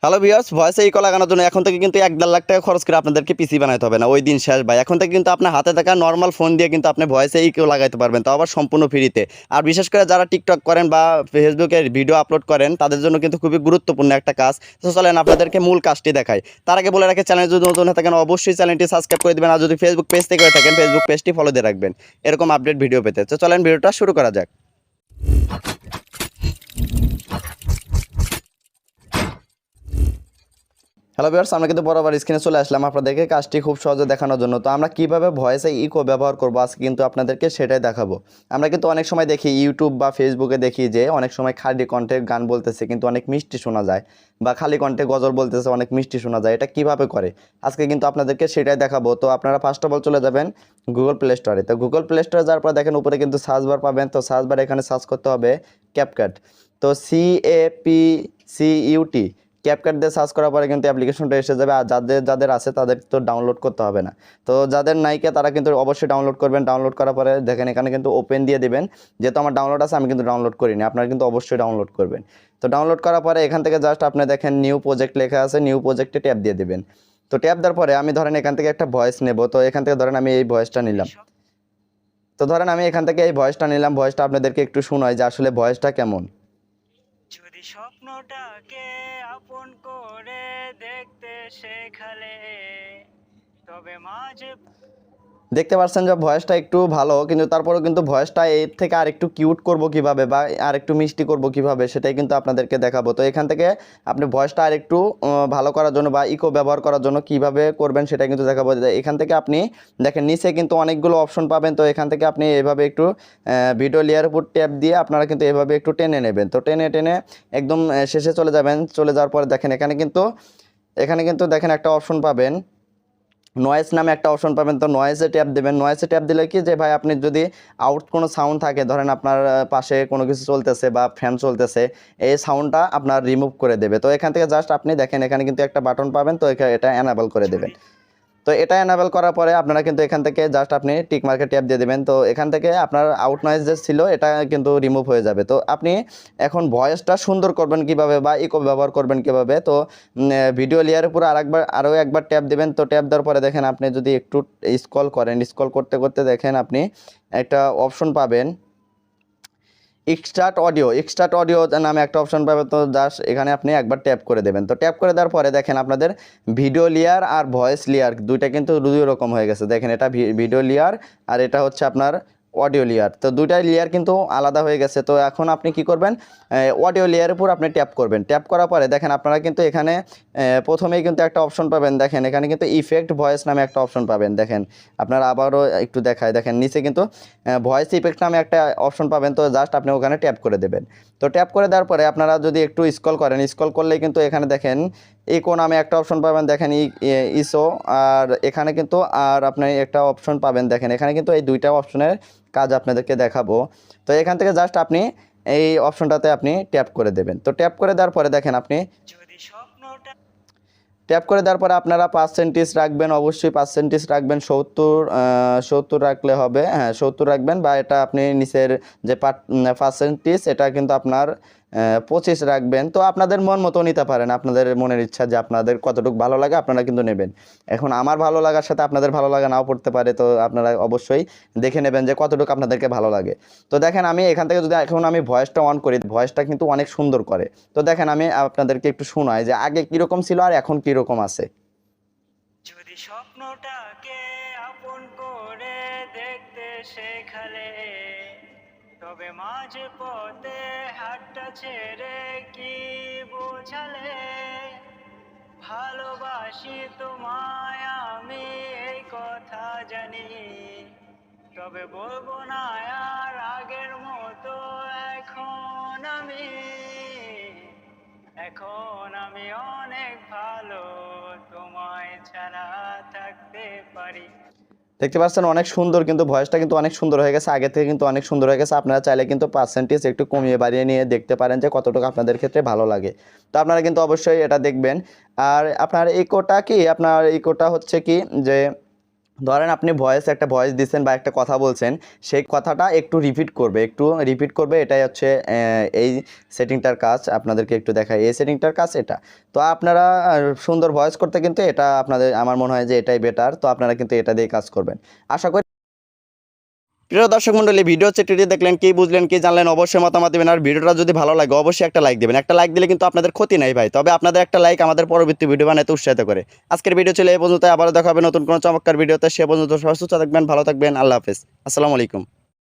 Hello viewers, ভয়েসে eco লাগানোর জন্য এখন থেকে কিন্তু 1-1.5 লাখ টাকা খরচ করে আপনাদেরকে পিসি বানাইতে হবে না। ওই দিন শেষ ভাই। এখন থেকে কিন্তু আপনার হাতে থাকা নরমাল ফোন দিয়ে কিন্তু আপনি ভয়েসে ইকো লাগাইতে পারবেন, তাও আবার সম্পূর্ণ ফ্রিতে। আর বিশেষ করে যারা টিকটক করেন বা ফেসবুকে ভিডিও আপলোড করেন তাদের জন্য কিন্তু খুবই গুরুত্বপূর্ণ একটা কাজ। তো চলেন আপনাদেরকে মূল কাজটি দেখাই। তার আগে বলে রাখি, চ্যানেল যদি নতুন হয়ে থাকেন অবশ্যই চ্যানেলটি সাবস্ক্রাইব করে দিবেন, আর যদি ফেসবুক পেজ থেকে হয়ে থাকেন ফেসবুক পেজটি ফলো দিয়ে রাখবেন এরকম আপডেট ভিডিও পেতে। তো চলেন ভিডিওটা শুরু করা যাক। হ্যালো ভিউয়ার্স, আমরা কিন্তু বরাবর স্ক্রিনে চলে আসলাম আপনাদেরকে কাজটি খুব সহজে দেখানোর জন্য। তো আমরা কীভাবে ভয়েসে ইকো ব্যবহার করবো আজকে কিন্তু আপনাদেরকে সেটাই দেখাবো। আমরা কিন্তু অনেক সময় দেখি ইউটিউব বা ফেসবুকে দেখি যে অনেক সময় খালি কণ্ঠে গান বলতেছে কিন্তু অনেক মিষ্টি শোনা যায়, বা খালি কণ্ঠে গজল বলতেছে অনেক মিষ্টি শোনা যায়। এটা কীভাবে করে আজকে কিন্তু আপনাদেরকে সেটাই দেখাবো। তো আপনারা ফার্স্ট অফ অল চলে যাবেন গুগল প্লে স্টোরে। তো গুগল প্লে স্টোরে যাওয়ার পর দেখেন উপরে কিন্তু সার্চ বার পাবেন। তো সার্চ বারে এখানে সার্চ করতে হবে ক্যাপকাট। তো CAPCUT ক্যাপকাট দিয়ে সার্চ করার পরে কিন্তু অ্যাপ্লিকেশনটা এসে যাবে। আর যাদের আছে তাদের তো ডাউনলোড করতে হবে না। তো যাদের নাইকে তারা কিন্তু অবশ্যই ডাউনলোড করবেন। ডাউনলোড করার পরে দেখেন এখানে কিন্তু ওপেন দিয়ে দিবেন। যেহেতু আমার ডাউনলোড আছে আমি কিন্তু ডাউনলোড করিনি, আপনারা কিন্তু অবশ্যই ডাউনলোড করবেন। তো ডাউনলোড করার পরে এখান থেকে জাস্ট আপনি দেখেন নিউ প্রজেক্ট লেখা আছে, নিউ প্রজেক্টে ট্যাপ দিয়ে দিবেন। তো ট্যাপ দেওয়ার পরে আমি ধরেন এখান থেকে একটা ভয়েস নেব। তো এখান থেকে ধরেন আমি এই ভয়েসটা নিলাম। তো ধরেন আমি এখান থেকে এই ভয়েসটা নিলাম। ভয়েসটা আপনাদেরকে একটু শোনাই যে আসলে ভয়েসটা কেমন। যদি স্বপ্নটাকে আপন করে দেখতে শেখালে তবে মাঝে দেখতে পাচ্ছেন যে ভয়েসটা একটু ভালো, কিন্তু তারপরেও কিন্তু ভয়েসটা এর থেকে আর একটু কিউট করব কিভাবে বা আর একটু মিষ্টি করব কিভাবে সেটাই কিন্তু আপনাদেরকে দেখাবো। তো এখান থেকে আপনি ভয়েসটা আর একটু ভালো করার জন্য বা ইকো ব্যবহার করার জন্য কিভাবে করবেন সেটা কিন্তু দেখাবো। এখান থেকে আপনি দেখেন নিচে কিন্তু অনেকগুলো অপশন পাবেন। তো এখান থেকে আপনি এভাবে একটু ভিডিও লেয়ার উপর ট্যাপ দিয়ে আপনারা কিন্তু এভাবে একটু টেনে নেবেন। তো টেনে টেনে একদম শেষে চলে যাবেন। চলে যাওয়ার পরে দেখেন এখানে কিন্তু দেখেন একটা অপশন পাবেন, নয়েজ নামে একটা অপশন পাবেন। তো নয়েজে ট্যাপ দেবেন। নয়েজে ট্যাপ দিলে কি যে ভাই আপনি যদি আউট কোনো সাউন্ড থাকে, ধরেন আপনার পাশে কোনো কিছু চলতেছে বা ফ্যান চলতেছে, এই সাউন্ডটা আপনার রিমুভ করে দেবে। তো এখান থেকে জাস্ট আপনি দেখেন এখানে কিন্তু একটা বাটন পাবেন। তো এটা এনাবেল করে দেবেন। তো এটা এনাবেল করার পরে আপনারা কিন্তু এখান থেকে জাস্ট আপনি টিক মার্কে ট্যাপ দিয়ে দেবেন। তো এখান থেকে আপনার আউট নয়েজ যে ছিল এটা কিন্তু রিমুভ হয়ে যাবে। তো আপনি এখন ভয়েসটা সুন্দর করবেন কিভাবে বা ইকো ব্যবহার করবেন কিভাবে, তো ভিডিও লেয়ারের উপর আরও একবার ট্যাপ দেবেন। তো ট্যাপ দেওয়ার পরে দেখেন আপনি যদি একটু স্ক্রল করেন, স্ক্রল করতে করতে দেখেন আপনি একটা অপশন পাবেন এক্সট্রাট অডিও নামে একটা অপশন পাবেন। তো জাস্ট এখানে আপনি একবার ট্যাপ করে দেবেন। তো ট্যাপ করে দেওয়ার পরে দেখেন আপনাদের ভিডিও লেয়ার আর ভয়েস লেয়ার দুইটা কিন্তু দুই রকম হয়ে গেছে। দেখেন এটা ভিডিও লেয়ার আর এটা হচ্ছে আপনার অডিও লেয়ার। তো দুইটাই লেয়ার কিন্তু আলাদা হয়ে গেছে। তো এখন আপনি কি করবেন, অডিও লেয়ারের উপর আপনি ট্যাপ করবেন। ট্যাপ করার পরে দেখেন আপনারা কিন্তু এখানে প্রথমেই কিন্তু একটা অপশন পাবেন। দেখেন এখানে কিন্তু ইফেক্ট ভয়েস নামে একটা অপশন পাবেন। দেখেন আপনারা আবারও একটু দেখায়, দেখেন নিচে কিন্তু ভয়েস ইফেক্ট নামে একটা অপশন পাবেন। তো জাস্ট আপনি ওখানে ট্যাপ করে দেবেন। তো ট্যাপ করে দেওয়ার পরে আপনারা যদি একটু স্ক্রল করেন, স্ক্রল করলেই কিন্তু এখানে দেখেন ইকো নামে একটা অপশন পাবেন। দেখেন ইসো, আর এখানে কিন্তু আর আপনি একটা অপশন পাবেন। দেখেন এখানে কিন্তু এই দুইটা অপশনের কাজ আপনাদেরকে দেখাবো। তো এখান থেকে জাস্ট আপনি এই অপশনটাতে আপনি ট্যাপ করে দেবেন। তো ট্যাপ করে দেওয়ার পরে দেখেন আপনি যদি স্বপ্নটা ট্যাপ করে দেওয়ার পরে আপনারা পার্সেন্টেজ রাখবেন, অবশ্যই পার্সেন্টেজ রাখবেন 70 রাখলে হবে। হ্যাঁ 70 রাখবেন, বা এটা আপনি নিচের যে পার্সেন্টেজ এটা কিন্তু আপনার 25 রাখবেন। তো আপনাদের মন মতো নিতে পারেন, আপনাদের মনের ইচ্ছা যে আপনাদের কতটুকু ভালো লাগে আপনারা কিন্তু নেবেন। এখন আমার ভালো লাগার সাথে আপনাদের ভালো লাগা নাও পড়তে পারে। তো আপনারা অবশ্যই দেখে নেবেন যে কতটুকু আপনাদেরকে ভালো লাগে। তো দেখেন আমি এখান থেকে যদি এখন আমি ভয়েসটা অন করি, ভয়েসটা কিন্তু অনেক সুন্দর করে। তো দেখেন আমি আপনাদেরকে একটু শোনাই যে আগে কীরকম ছিল আর এখন কীরকম আছে। যদি স্বপ্নটাকে আপন করে দেখতে শেখালে তবে মাঝে পথে হাতটা ছেড়ে কি বোঝালে ভালোবাসি তোমায় আমি এই কথা জানি তবে বলবো না আর আগের মতো এখন আমি অনেক ভালো তোমায় ছাড়া থাকতে পারি। দেখতে পাচ্ছেন অনেক সুন্দর, কিন্তু ভয়েসটা কিন্তু অনেক সুন্দর হয়ে গেছে, আগে থেকে কিন্তু অনেক সুন্দর হয়ে গেছে। আপনারা চাইলে কিন্তু পার্সেন্টেজ একটু কমিয়ে বাড়িয়ে নিয়ে দেখতে পারেন যে কতটুকু আপনাদের ক্ষেত্রে ভালো লাগে। তো আপনারা কিন্তু অবশ্যই এটা দেখবেন। আর আপনার ইকোটা হচ্ছে কি যে ধরেন আপনি একটা ভয়েস দিচ্ছেন বা একটা কথা বলছেন, সেই কথাটা একটু রিপিট করবে, এটাই হচ্ছে এই সেটিংটার কাজ। আপনাদেরকে একটু দেখাই, এই সেটিংটার কাজ এটা। তো আপনারা সুন্দর ভয়েস করতে কিন্তু এটা আমার মনে হয় যে এটাই বেটার। তো আপনারা কিন্তু এটা দিয়ে কাজ করবেন আশা করি। প্রিয় দর্শক মণ্ডলী, ভিডিও চিত্রটি দেখলেন, কি বুঝলেন, কি জানলেন, অবশ্যই মতামত দেবেন। আর ভিডিওটা যদি ভালো লাগে অবশ্যই একটা লাইক দেবেন। একটা লাইক দিলে কিন্তু আপনাদের ক্ষতি নাই ভাই, তবে আপনাদের একটা লাইক আমাদের পরবর্তী ভিডিও বানাতে উৎসাহিত করে। আজকের ভিডিও ছিল এই পর্যন্ত, আবারও দেখা হবে নতুন কোনো চমৎকার ভিডিওতে। সে পর্যন্ত সুস্থ থাকবেন, ভালো থাকবেন, আল্লাহ হাফেজ, আসসালামু আলাইকুম।